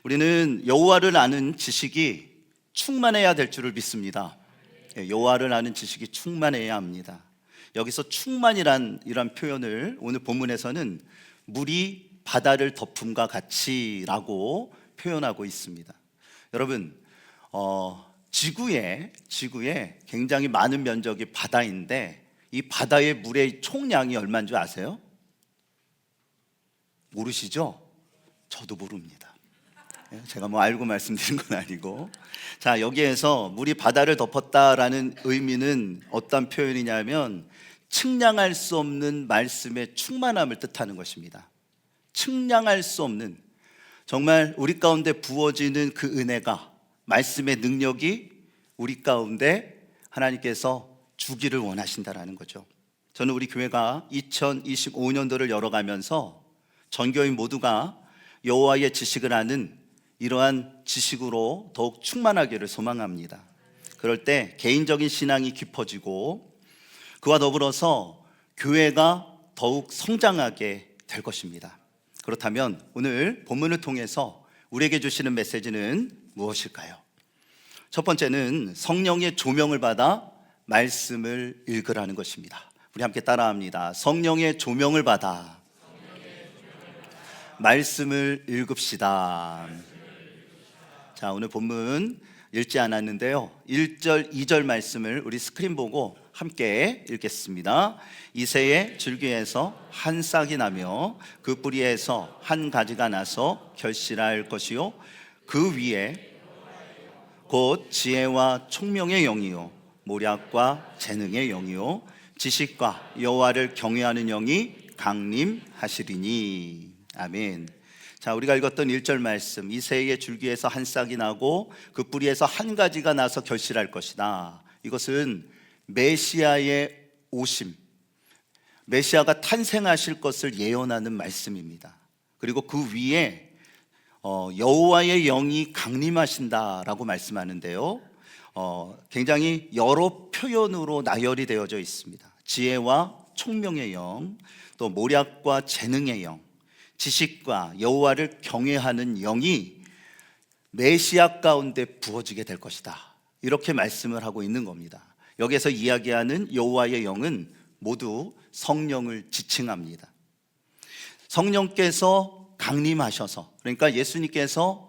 우리는 여호와를 아는 지식이 충만해야 될 줄을 믿습니다. 여호와를 아는 지식이 충만해야 합니다. 여기서 충만이란 이런 표현을 오늘 본문에서는 물이 바다를 덮음과 같이라고 표현하고 있습니다. 여러분, 지구에 굉장히 많은 면적이 바다인데 이 바다의 물의 총량이 얼마인 줄 아세요? 모르시죠? 저도 모릅니다. 제가 뭐 알고 말씀드린 건 아니고, 자, 여기에서 물이 바다를 덮었다라는 의미는 어떤 표현이냐면 측량할 수 없는 말씀의 충만함을 뜻하는 것입니다. 측량할 수 없는, 정말 우리 가운데 부어지는 그 은혜가, 말씀의 능력이 우리 가운데 하나님께서 주기를 원하신다라는 거죠. 저는 우리 교회가 2025년도를 열어가면서 전교인 모두가 여호와의 지식을 아는 이러한 지식으로 더욱 충만하기를 소망합니다. 그럴 때 개인적인 신앙이 깊어지고 그와 더불어서 교회가 더욱 성장하게 될 것입니다. 그렇다면 오늘 본문을 통해서 우리에게 주시는 메시지는 무엇일까요? 첫 번째는 성령의 조명을 받아 말씀을 읽으라는 것입니다. 우리 함께 따라합니다. 성령의 조명을 받아 말씀을 읽읍시다. 자, 오늘 본문 읽지 않았는데요, 1절, 2절 말씀을 우리 스크린 보고 함께 읽겠습니다. 이새의 줄기에서 한 싹이 나며 그 뿌리에서 한 가지가 나서 결실할 것이요 그 위에 곧 지혜와 총명의 영이요 모략과 재능의 영이요 지식과 여호와를 경외하는 영이 강림하시리니. 아멘. 자, 우리가 읽었던 1절 말씀, 이새의 줄기에서 한 싹이 나고 그 뿌리에서 한 가지가 나서 결실할 것이다. 이것은 메시아의 오심, 메시아가 탄생하실 것을 예언하는 말씀입니다. 그리고 그 위에 여호와의 영이 강림하신다라고 말씀하는데요, 굉장히 여러 표현으로 나열이 되어져 있습니다. 지혜와 총명의 영, 또 모략과 재능의 영, 지식과 여호와를 경외하는 영이 메시아 가운데 부어지게 될 것이다, 이렇게 말씀을 하고 있는 겁니다. 여기서 이야기하는 여호와의 영은 모두 성령을 지칭합니다. 성령께서 강림하셔서, 그러니까 예수님께서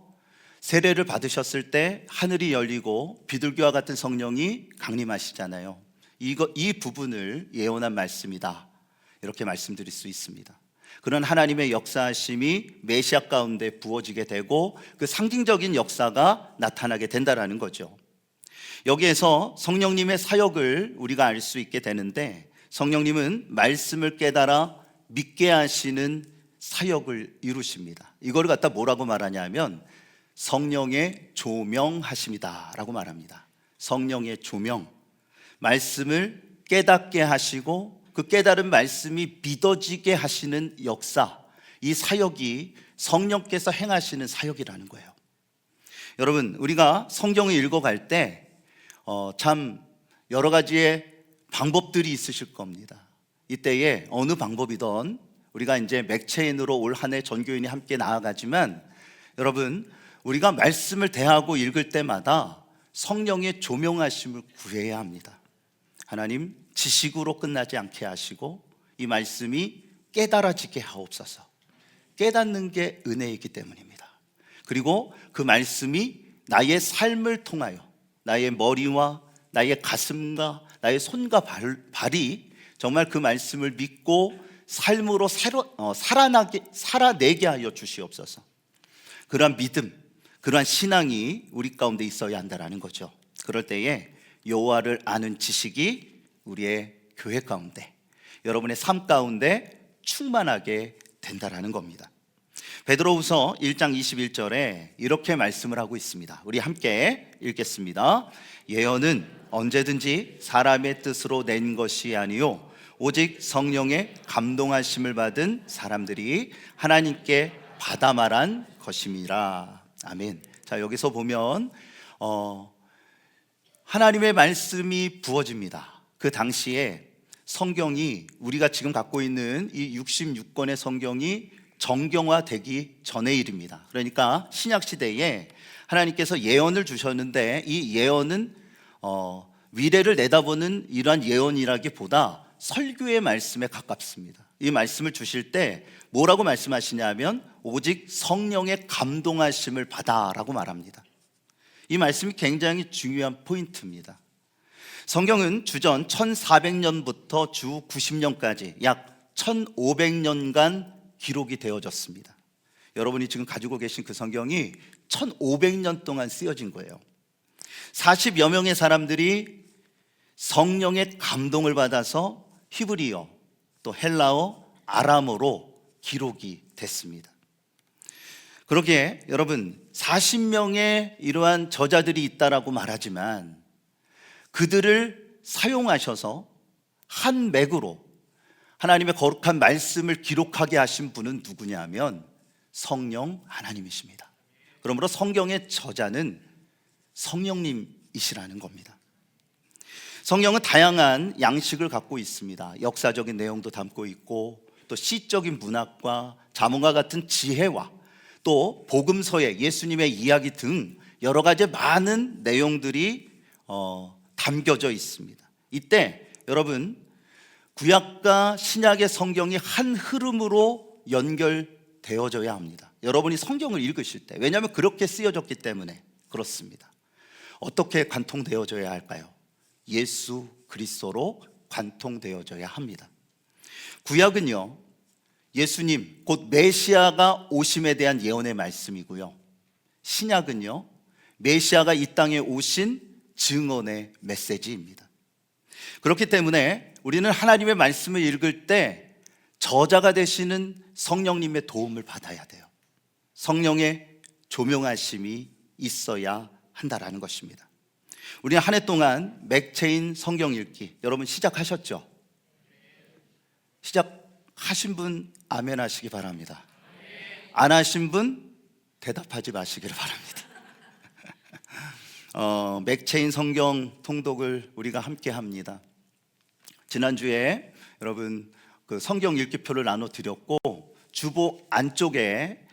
세례를 받으셨을 때 하늘이 열리고 비둘기와 같은 성령이 강림하시잖아요. 이 부분을 예언한 말씀이다, 이렇게 말씀드릴 수 있습니다. 그런 하나님의 역사하심이 메시아 가운데 부어지게 되고 그 상징적인 역사가 나타나게 된다라는 거죠. 여기에서 성령님의 사역을 우리가 알 수 있게 되는데, 성령님은 말씀을 깨달아 믿게 하시는 사역을 이루십니다. 이걸 갖다 뭐라고 말하냐면 성령의 조명하심이다 라고 말합니다. 성령의 조명, 말씀을 깨닫게 하시고 그 깨달은 말씀이 믿어지게 하시는 역사, 이 사역이 성령께서 행하시는 사역이라는 거예요. 여러분, 우리가 성경을 읽어갈 때 참 여러 가지의 방법들이 있으실 겁니다. 이때에 어느 방법이든 우리가 이제 맥체인으로 올 한 해 전교인이 함께 나아가지만, 여러분, 우리가 말씀을 대하고 읽을 때마다 성령의 조명하심을 구해야 합니다. 하나님, 지식으로 끝나지 않게 하시고 이 말씀이 깨달아지게 하옵소서. 깨닫는 게 은혜이기 때문입니다. 그리고 그 말씀이 나의 삶을 통하여 나의 머리와 나의 가슴과 나의 손과 발이 정말 그 말씀을 믿고 삶으로 살아내게 하여 주시옵소서. 그러한 믿음, 그러한 신앙이 우리 가운데 있어야 한다는 거죠. 그럴 때에 여호와를 아는 지식이 우리의 교회 가운데, 여러분의 삶 가운데 충만하게 된다라는 겁니다. 베드로후서 1장 21절에 이렇게 말씀을 하고 있습니다. 우리 함께 읽겠습니다. 예언은 언제든지 사람의 뜻으로 낸 것이 아니요 오직 성령의 감동하심을 받은 사람들이 하나님께 받아 말한 것임이라. 아멘. 자, 여기서 보면 하나님의 말씀이 부어집니다. 그 당시에 성경이, 우리가 지금 갖고 있는 이 66권의 성경이 정경화되기 전의 일입니다. 그러니까 신약 시대에 하나님께서 예언을 주셨는데 이 예언은 미래를 내다보는 이러한 예언이라기보다 설교의 말씀에 가깝습니다. 이 말씀을 주실 때 뭐라고 말씀하시냐면 오직 성령의 감동하심을 받아라고 말합니다. 이 말씀이 굉장히 중요한 포인트입니다. 성경은 주전 1400년부터 주 90년까지 약 1500년간 기록이 되어졌습니다. 여러분이 지금 가지고 계신 그 성경이 1500년 동안 쓰여진 거예요. 40여 명의 사람들이 성령의 감동을 받아서 히브리어, 또 헬라어, 아람어로 기록이 됐습니다. 그러기에 여러분 40명의 이러한 저자들이 있다라고 말하지만 그들을 사용하셔서 한 맥으로 하나님의 거룩한 말씀을 기록하게 하신 분은 누구냐면 성령 하나님이십니다. 그러므로 성경의 저자는 성령님이시라는 겁니다. 성경은 다양한 양식을 갖고 있습니다. 역사적인 내용도 담고 있고 또 시적인 문학과 자문과 같은 지혜와 또 복음서의 예수님의 이야기 등 여러 가지 많은 내용들이 담겨져 있습니다. 이때 여러분 구약과 신약의 성경이 한 흐름으로 연결되어져야 합니다. 여러분이 성경을 읽으실 때, 왜냐하면 그렇게 쓰여졌기 때문에 그렇습니다. 어떻게 관통되어져야 할까요? 예수 그리스도로 관통되어져야 합니다. 구약은요 예수님 곧 메시아가 오심에 대한 예언의 말씀이고요, 신약은요 메시아가 이 땅에 오신 증언의 메시지입니다. 그렇기 때문에 우리는 하나님의 말씀을 읽을 때 저자가 되시는 성령님의 도움을 받아야 돼요. 성령의 조명하심이 있어야 한다라는 것입니다. 우리는 한 해 동안 맥체인 성경 읽기 여러분 시작하셨죠? 시작하신 분 아멘 하시기 바랍니다. 안 하신 분 대답하지 마시기를 바랍니다. 맥체인 성경 통독을 우리가 함께 합니다. 지난주에 여러분 그 성경 읽기표를 나눠드렸고 주보 안쪽에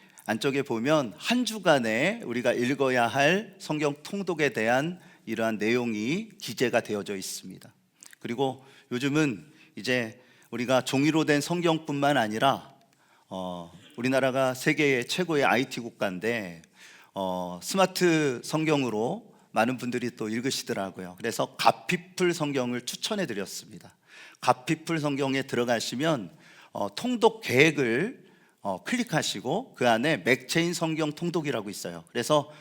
보면 한 주간에 우리가 읽어야 할 성경 통독에 대한 이러한 내용이 기재가 되어져 있습니다. 그리고 요즘은 이제 우리가 종이로 된 성경뿐만 아니라 우리나라가 세계의 최고의 IT 국가인데 스마트 성경으로 많은 분들이 또 읽으시더라고요. 그래서 갓피플 성경을 추천해 드렸습니다. 갓피플 성경에 들어가시면 통독 계획을 클릭하시고 그 안에 맥체인 성경 통독이라고 있어요. 그래서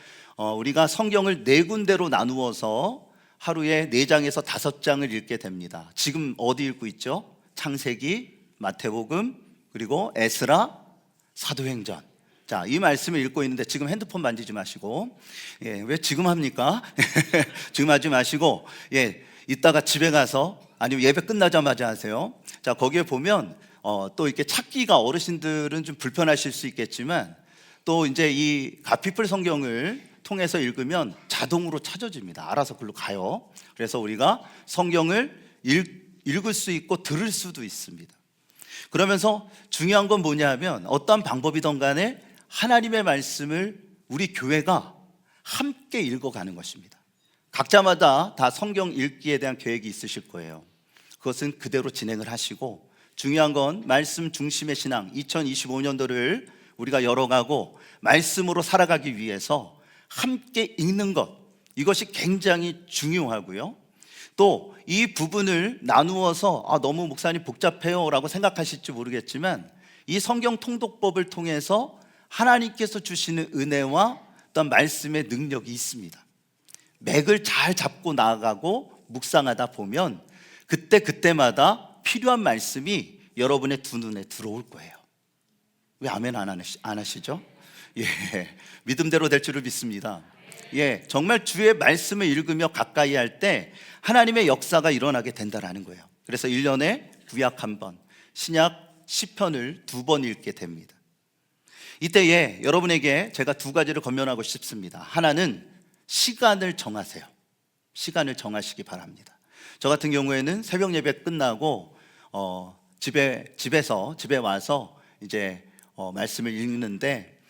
우리가 성경을 4군데로 나누어서 하루에 4장에서 5장을 읽게 됩니다. 지금 어디 읽고 있죠? 창세기, 마태복음, 그리고 에스라, 사도행전. 자, 이 말씀을 읽고 있는데 지금 핸드폰 만지지 마시고, 왜 지금 합니까? 지금 하지 마시고, 이따가 집에 가서 아니면 예배 끝나자마자 하세요. 자, 거기에 보면 또 이렇게 찾기가 어르신들은 좀 불편하실 수 있겠지만 또 이제 이 갓피플 성경을 통해서 읽으면 자동으로 찾아집니다. 알아서 글로 가요. 그래서 우리가 성경을 읽을 수 있고 들을 수도 있습니다. 그러면서 중요한 건 뭐냐 하면 어떠한 방법이든 간에 하나님의 말씀을 우리 교회가 함께 읽어가는 것입니다. 각자마다 다 성경 읽기에 대한 계획이 있으실 거예요. 그것은 그대로 진행을 하시고 중요한 건 말씀 중심의 신앙 2025년도를 우리가 열어가고 말씀으로 살아가기 위해서 함께 읽는 것, 이것이 굉장히 중요하고요. 또 이 부분을 나누어서 너무 목사님 복잡해요 라고 생각하실지 모르겠지만 이 성경 통독법을 통해서 하나님께서 주시는 은혜와 어떤 말씀의 능력이 있습니다. 맥을 잘 잡고 나아가고 묵상하다 보면 그때마다 필요한 말씀이 여러분의 두 눈에 들어올 거예요. 왜 아멘 안 하시죠? 믿음대로 될 줄을 믿습니다. 정말 주의 말씀을 읽으며 가까이 할 때 하나님의 역사가 일어나게 된다라는 거예요. 그래서 1년에 구약 1번, 신약 시편을 2번 읽게 됩니다. 이때에 여러분에게 제가 2가지를 권면하고 싶습니다. 하나는 시간을 정하세요. 시간을 정하시기 바랍니다. 저 같은 경우에는 새벽 예배 끝나고 집에 와서 이제 말씀을 읽는데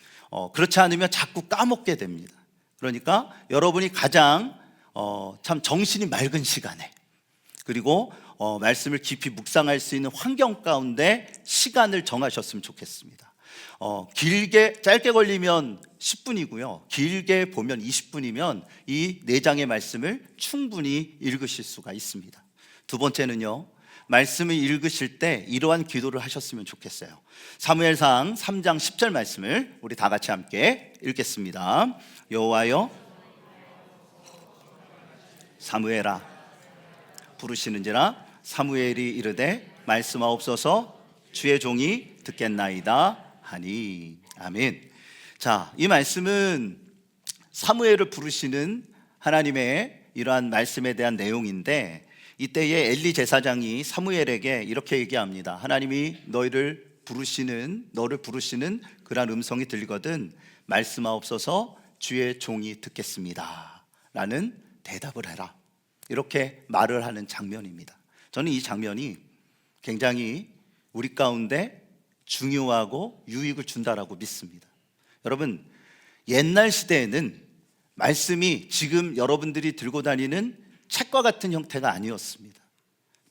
그렇지 않으면 자꾸 까먹게 됩니다. 그러니까 여러분이 가장 참 정신이 맑은 시간에, 그리고 말씀을 깊이 묵상할 수 있는 환경 가운데 시간을 정하셨으면 좋겠습니다. 짧게 걸리면 10분이고요. 길게 보면 20분이면 이 4장의 말씀을 충분히 읽으실 수가 있습니다. 두 번째는요, 말씀을 읽으실 때 이러한 기도를 하셨으면 좋겠어요. 사무엘상 3장 10절 말씀을 우리 다 같이 함께 읽겠습니다. 여호와여 사무엘아 부르시는지라. 사무엘이 이르되 말씀하옵소서, 주의 종이 듣겠나이다 하니. 아멘. 자, 이 말씀은 사무엘을 부르시는 하나님의 이러한 말씀에 대한 내용인데, 이때에 엘리 제사장이 사무엘에게 이렇게 얘기합니다. 하나님이 너를 부르시는 그러한 음성이 들리거든 말씀하옵소서, 주의 종이 듣겠습니다 라는 대답을 해라, 이렇게 말을 하는 장면입니다. 저는 이 장면이 굉장히 우리 가운데 중요하고 유익을 준다라고 믿습니다. 여러분, 옛날 시대에는 말씀이 지금 여러분들이 들고 다니는 책과 같은 형태가 아니었습니다.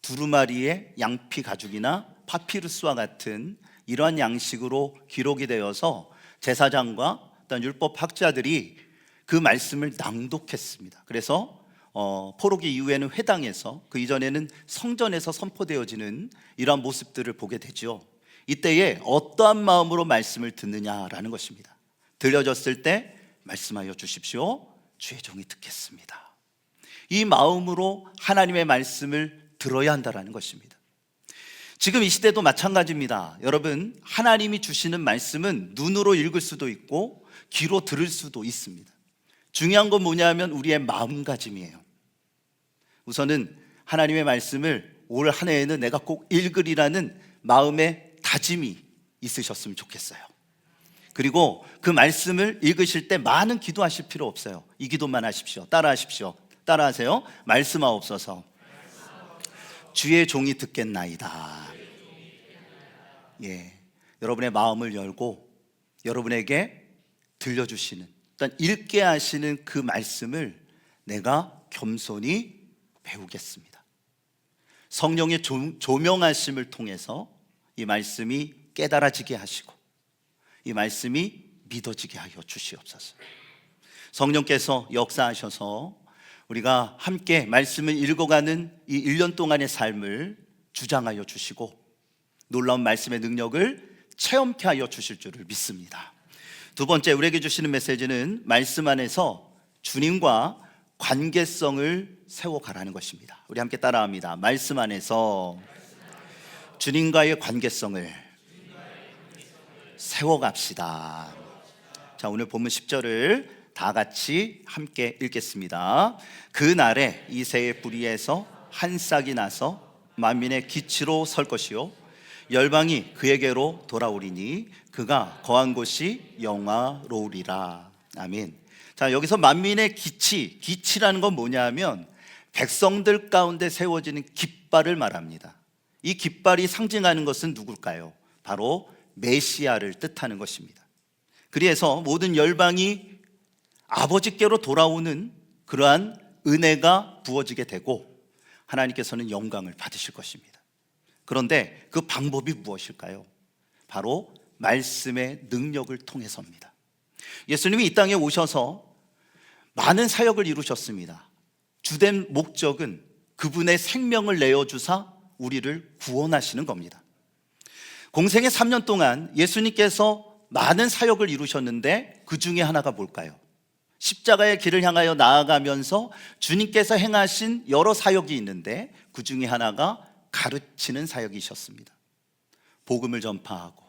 두루마리의 양피 가죽이나 파피루스와 같은 이러한 양식으로 기록이 되어서 제사장과 어떤 율법 학자들이 그 말씀을 낭독했습니다. 그래서 포로기 이후에는 회당에서, 그 이전에는 성전에서 선포되어지는 이러한 모습들을 보게 되죠. 이때에 어떠한 마음으로 말씀을 듣느냐라는 것입니다. 들려졌을 때 말씀하여 주십시오, 주의 종이 듣겠습니다. 이 마음으로 하나님의 말씀을 들어야 한다는 것입니다. 지금 이 시대도 마찬가지입니다. 여러분, 하나님이 주시는 말씀은 눈으로 읽을 수도 있고 귀로 들을 수도 있습니다. 중요한 건 뭐냐면 우리의 마음가짐이에요. 우선은 하나님의 말씀을 올 한 해에는 내가 꼭 읽으리라는 마음의 다짐이 있으셨으면 좋겠어요. 그리고 그 말씀을 읽으실 때 많은 기도하실 필요 없어요. 이 기도만 하십시오. 따라하세요. 말씀하옵소서, 주의 종이 듣겠나이다. 예, 여러분의 마음을 열고 여러분에게 들려주시는, 일단 읽게 하시는 그 말씀을 내가 겸손히 배우겠습니다. 성령의 조명하심을 통해서 이 말씀이 깨달아지게 하시고 이 말씀이 믿어지게 하여 주시옵소서. 성령께서 역사하셔서 우리가 함께 말씀을 읽어가는 이 1년 동안의 삶을 주장하여 주시고 놀라운 말씀의 능력을 체험케 하여 주실 줄을 믿습니다. 두 번째, 우리에게 주시는 메시지는 말씀 안에서 주님과 관계성을 세워가라는 것입니다. 우리 함께 따라합니다. 말씀 안에서 주님과의 관계성을 세워갑시다. 자, 오늘 본문 10절을 다 같이 함께 읽겠습니다. 그날에 이새의 뿌리에서 한 싹이 나서 만민의 기치로 설 것이요 열방이 그에게로 돌아오리니 그가 거한 곳이 영화로우리라. 아멘. 자, 여기서 만민의 기치라는 건 뭐냐면 백성들 가운데 세워지는 깃발을 말합니다. 이 깃발이 상징하는 것은 누굴까요? 바로 메시아를 뜻하는 것입니다. 그래서 모든 열방이 아버지께로 돌아오는 그러한 은혜가 부어지게 되고 하나님께서는 영광을 받으실 것입니다. 그런데 그 방법이 무엇일까요? 바로 말씀의 능력을 통해서입니다. 예수님이 이 땅에 오셔서 많은 사역을 이루셨습니다. 주된 목적은 그분의 생명을 내어주사 우리를 구원하시는 겁니다. 공생의 3년 동안 예수님께서 많은 사역을 이루셨는데 그 중에 하나가 뭘까요? 십자가의 길을 향하여 나아가면서 주님께서 행하신 여러 사역이 있는데 그 중에 하나가 가르치는 사역이셨습니다. 복음을 전파하고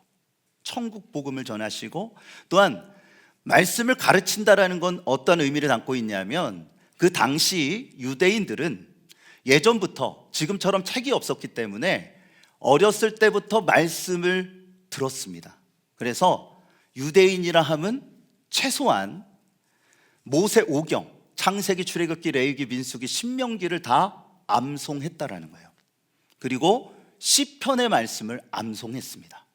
천국 복음을 전하시고, 또한 말씀을 가르친다라는 건 어떤 의미를 담고 있냐면 그 당시 유대인들은 예전부터 지금처럼 책이 없었기 때문에 어렸을 때부터 말씀을 들었습니다. 그래서 유대인이라 함은 최소한 모세오경, 창세기, 출애굽기, 레위기, 민수기, 신명기를 다 암송했다라는 거예요. 그리고 시편의 말씀을 암송했습니다.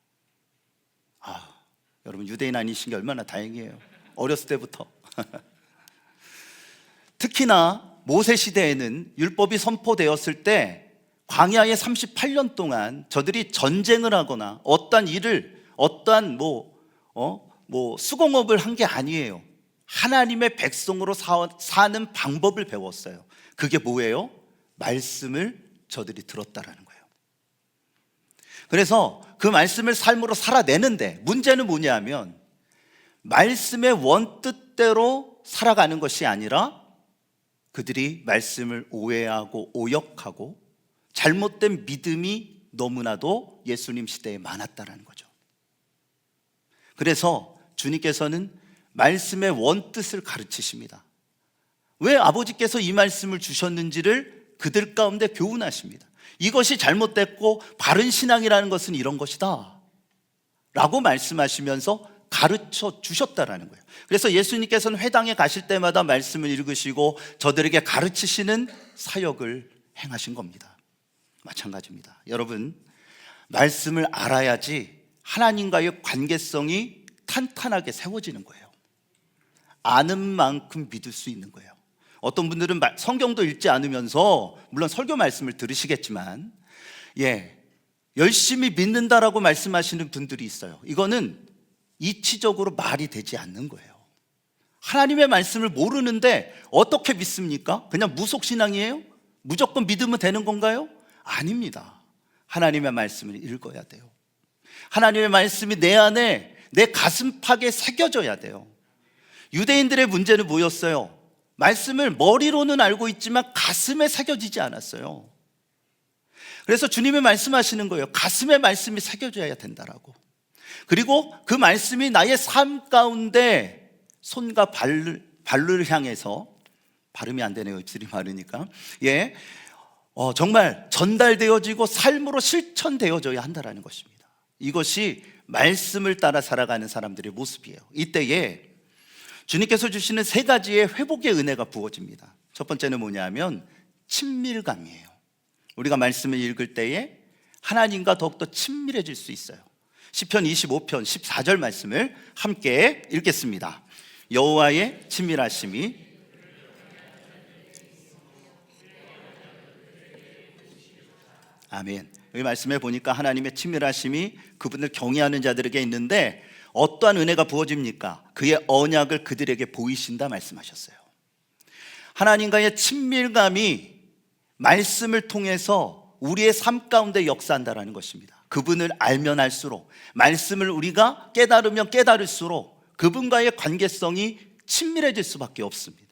여러분 유대인 아니신 게 얼마나 다행이에요. 어렸을 때부터. 특히나 모세 시대에는 율법이 선포되었을 때 광야에 38년 동안 저들이 전쟁을 하거나 어떠한 일을 어떠한 수공업을 한 게 아니에요. 하나님의 백성으로 사는 방법을 배웠어요. 그게 뭐예요? 말씀을 저들이 들었다라는 거예요. 그래서 그 말씀을 삶으로 살아내는데 문제는 뭐냐면 말씀의 원뜻대로 살아가는 것이 아니라 그들이 말씀을 오해하고 오역하고 잘못된 믿음이 너무나도 예수님 시대에 많았다라는 거죠. 그래서 주님께서는 말씀의 원뜻을 가르치십니다. 왜 아버지께서 이 말씀을 주셨는지를 그들 가운데 교훈하십니다. 이것이 잘못됐고 바른 신앙이라는 것은 이런 것이다 라고 말씀하시면서 가르쳐 주셨다라는 거예요. 그래서 예수님께서는 회당에 가실 때마다 말씀을 읽으시고 저들에게 가르치시는 사역을 행하신 겁니다. 마찬가지입니다. 여러분, 말씀을 알아야지 하나님과의 관계성이 탄탄하게 세워지는 거예요. 아는 만큼 믿을 수 있는 거예요. 어떤 분들은 성경도 읽지 않으면서 물론 설교 말씀을 들으시겠지만 열심히 믿는다라고 말씀하시는 분들이 있어요. 이거는 이치적으로 말이 되지 않는 거예요. 하나님의 말씀을 모르는데 어떻게 믿습니까? 그냥 무속신앙이에요? 무조건 믿으면 되는 건가요? 아닙니다. 하나님의 말씀을 읽어야 돼요. 하나님의 말씀이 내 안에 내 가슴팍에 새겨져야 돼요. 유대인들의 문제는 뭐였어요? 말씀을 머리로는 알고 있지만 가슴에 새겨지지 않았어요. 그래서 주님이 말씀하시는 거예요. 가슴에 말씀이 새겨져야 된다라고. 그리고 그 말씀이 나의 삶 가운데 손과 발을 향해서, 발음이 안 되네요, 입술이 마르니까. 정말 전달되어지고 삶으로 실천되어져야 한다는 것입니다. 이것이 말씀을 따라 살아가는 사람들의 모습이에요. 이때에 주님께서 주시는 세 가지의 회복의 은혜가 부어집니다. 첫 번째는 뭐냐면 친밀감이에요. 우리가 말씀을 읽을 때에 하나님과 더욱더 친밀해질 수 있어요. 시편 25편 14절 말씀을 함께 읽겠습니다. 여호와의 친밀하심이 아멘. 여기 말씀에 보니까 하나님의 친밀하심이 그분을 경외하는 자들에게 있는데 어떠한 은혜가 부어집니까? 그의 언약을 그들에게 보이신다 말씀하셨어요. 하나님과의 친밀감이 말씀을 통해서 우리의 삶 가운데 역사한다라는 것입니다. 그분을 알면 알수록, 말씀을 우리가 깨달으면 깨달을수록 그분과의 관계성이 친밀해질 수밖에 없습니다.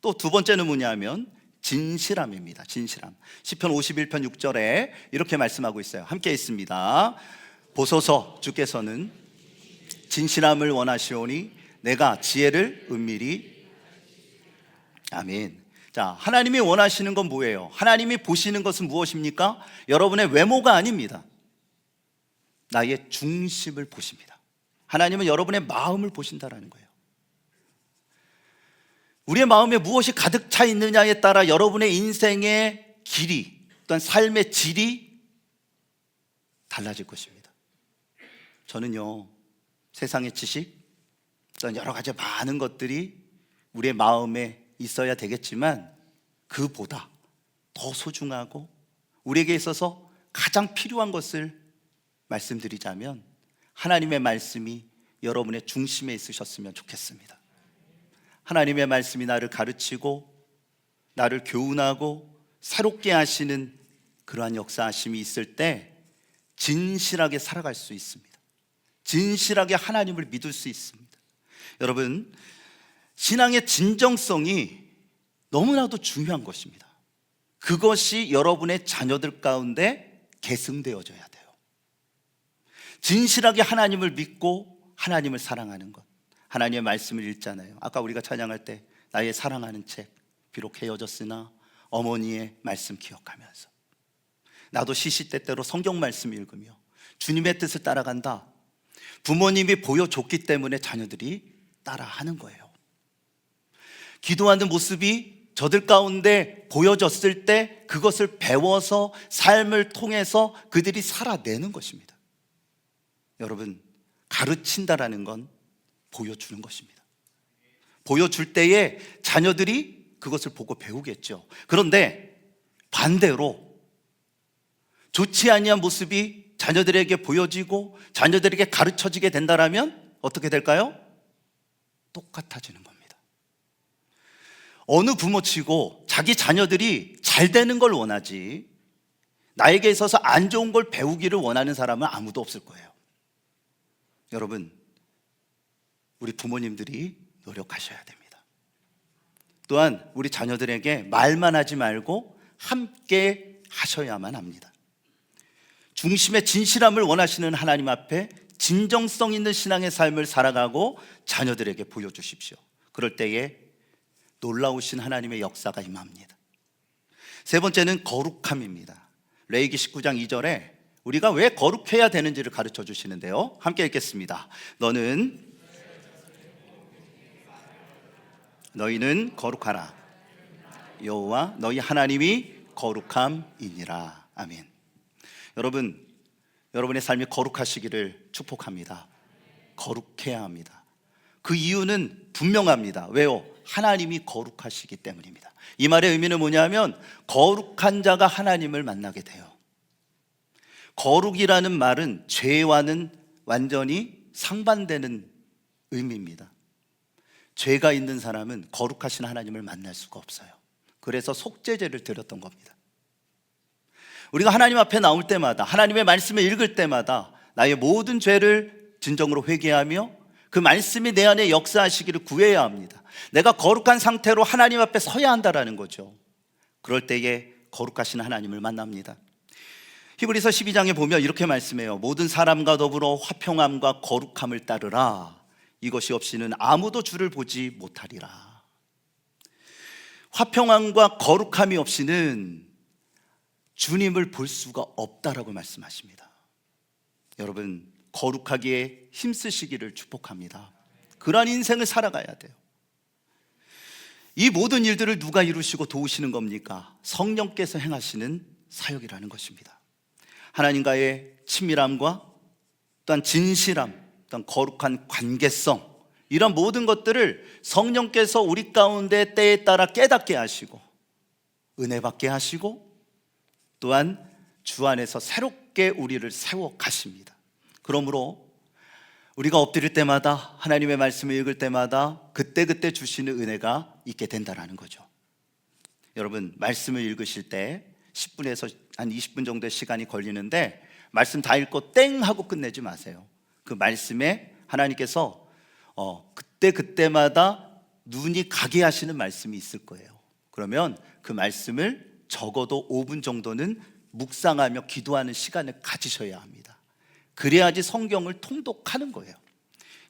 또 두 번째는 뭐냐면 진실함입니다. 진실함. 시편 51편 6절에 이렇게 말씀하고 있어요. 함께 있습니다. 보소서, 주께서는 진실함을 원하시오니 내가 지혜를 은밀히. 아멘. 자, 하나님이 원하시는 건 뭐예요? 하나님이 보시는 것은 무엇입니까? 여러분의 외모가 아닙니다. 나의 중심을 보십니다. 하나님은 여러분의 마음을 보신다라는 거예요. 우리의 마음에 무엇이 가득 차 있느냐에 따라 여러분의 인생의 길이, 또한 삶의 질이 달라질 것입니다. 저는요, 세상의 지식, 또한 여러 가지 많은 것들이 우리의 마음에 있어야 되겠지만 그보다 더 소중하고 우리에게 있어서 가장 필요한 것을 말씀드리자면 하나님의 말씀이 여러분의 중심에 있으셨으면 좋겠습니다. 하나님의 말씀이 나를 가르치고 나를 교훈하고 새롭게 하시는 그러한 역사하심이 있을 때 진실하게 살아갈 수 있습니다. 진실하게 하나님을 믿을 수 있습니다. 여러분, 신앙의 진정성이 너무나도 중요한 것입니다. 그것이 여러분의 자녀들 가운데 계승되어져야 돼요. 진실하게 하나님을 믿고 하나님을 사랑하는 것. 하나님의 말씀을 읽잖아요. 아까 우리가 찬양할 때 나의 사랑하는 책, 비록 헤어졌으나 어머니의 말씀 기억하면서, 나도 시시때때로 성경 말씀 읽으며 주님의 뜻을 따라간다. 부모님이 보여줬기 때문에 자녀들이 따라하는 거예요. 기도하는 모습이 저들 가운데 보여졌을 때 그것을 배워서 삶을 통해서 그들이 살아내는 것입니다. 여러분, 가르친다라는 건 보여주는 것입니다. 보여줄 때에 자녀들이 그것을 보고 배우겠죠. 그런데 반대로 좋지 아니한 모습이 자녀들에게 보여지고 자녀들에게 가르쳐지게 된다라면 어떻게 될까요? 똑같아지는 겁니다. 어느 부모치고 자기 자녀들이 잘 되는 걸 원하지 나에게 있어서 안 좋은 걸 배우기를 원하는 사람은 아무도 없을 거예요. 여러분, 우리 부모님들이 노력하셔야 됩니다. 또한 우리 자녀들에게 말만 하지 말고 함께 하셔야만 합니다. 중심의 진실함을 원하시는 하나님 앞에 진정성 있는 신앙의 삶을 살아가고 자녀들에게 보여주십시오. 그럴 때에 놀라우신 하나님의 역사가 임합니다. 세 번째는 거룩함입니다. 레위기 19장 2절에 우리가 왜 거룩해야 되는지를 가르쳐 주시는데요, 함께 읽겠습니다. 너희는 거룩하라. 여호와 너희 하나님이 거룩함이니라. 아멘. 여러분, 여러분의 삶이 거룩하시기를 축복합니다. 거룩해야 합니다. 그 이유는 분명합니다. 왜요? 하나님이 거룩하시기 때문입니다. 이 말의 의미는 뭐냐면 거룩한 자가 하나님을 만나게 돼요. 거룩이라는 말은 죄와는 완전히 상반되는 의미입니다. 죄가 있는 사람은 거룩하신 하나님을 만날 수가 없어요. 그래서 속죄제를 드렸던 겁니다. 우리가 하나님 앞에 나올 때마다, 하나님의 말씀을 읽을 때마다 나의 모든 죄를 진정으로 회개하며 그 말씀이 내 안에 역사하시기를 구해야 합니다. 내가 거룩한 상태로 하나님 앞에 서야 한다라는 거죠. 그럴 때에 거룩하신 하나님을 만납니다. 히브리서 12장에 보면 이렇게 말씀해요. 모든 사람과 더불어 화평함과 거룩함을 따르라. 이것이 없이는 아무도 주를 보지 못하리라. 화평함과 거룩함이 없이는 주님을 볼 수가 없다라고 말씀하십니다. 여러분, 거룩하기에 힘쓰시기를 축복합니다. 그러한 인생을 살아가야 돼요. 이 모든 일들을 누가 이루시고 도우시는 겁니까? 성령께서 행하시는 사역이라는 것입니다. 하나님과의 친밀함과 또한 진실함, 또한 거룩한 관계성, 이런 모든 것들을 성령께서 우리 가운데 때에 따라 깨닫게 하시고 은혜 받게 하시고 또한 주 안에서 새롭게 우리를 세워 가십니다. 그러므로 우리가 엎드릴 때마다 하나님의 말씀을 읽을 때마다 그때그때 주시는 은혜가 있게 된다는 거죠. 여러분, 말씀을 읽으실 때 10분에서 한 20분 정도의 시간이 걸리는데 말씀 다 읽고 땡 하고 끝내지 마세요. 그 말씀에 하나님께서 그때마다 눈이 가게 하시는 말씀이 있을 거예요. 그러면 그 말씀을 적어도 5분 정도는 묵상하며 기도하는 시간을 가지셔야 합니다. 그래야지 성경을 통독하는 거예요.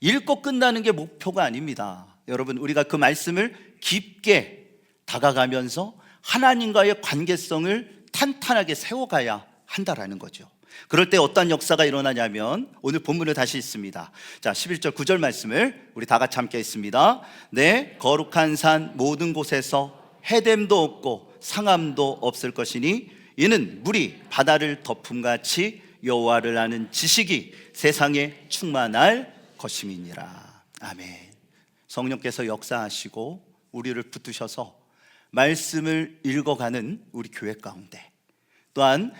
읽고 끝나는 게 목표가 아닙니다. 여러분, 우리가 그 말씀을 깊게 다가가면서 하나님과의 관계성을 탄탄하게 세워가야 한다라는 거죠. 그럴 때 어떤 역사가 일어나냐면 오늘 본문을 다시 읽습니다. 자, 11절 9절 말씀을 우리 다 같이 함께 읽습니다. 네, 거룩한 산 모든 곳에서 해됨도 없고 상함도 없을 것이니 이는 물이 바다를 덮음같이 여호와를 아는 지식이 세상에 충만할 것임이니라. 아멘. 성령께서 역사하시고 우리를 붙드셔서 말씀을 읽어가는 우리 교회 가운데, 또한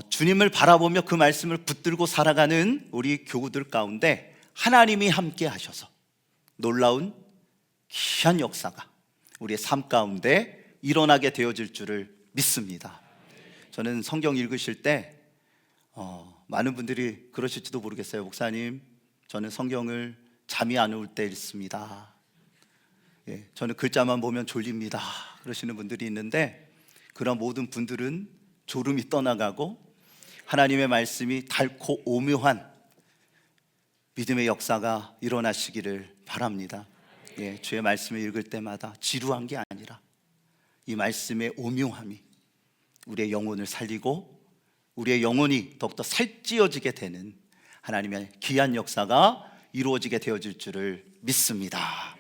주님을 바라보며 그 말씀을 붙들고 살아가는 우리 교우들 가운데 하나님이 함께 하셔서 놀라운 귀한 역사가 우리의 삶 가운데 일어나게 되어질 줄을 믿습니다. 저는 성경 읽으실 때 많은 분들이 그러실지도 모르겠어요. 목사님, 저는 성경을 잠이 안 올 때 읽습니다. 저는 글자만 보면 졸립니다. 그러시는 분들이 있는데, 그런 모든 분들은 졸음이 떠나가고 하나님의 말씀이 달고 오묘한 믿음의 역사가 일어나시기를 바랍니다. 주의 말씀을 읽을 때마다 지루한 게 아니라 이 말씀의 오묘함이 우리의 영혼을 살리고 우리의 영혼이 더욱더 살찌어지게 되는 하나님의 귀한 역사가 이루어지게 되어질 줄을 믿습니다.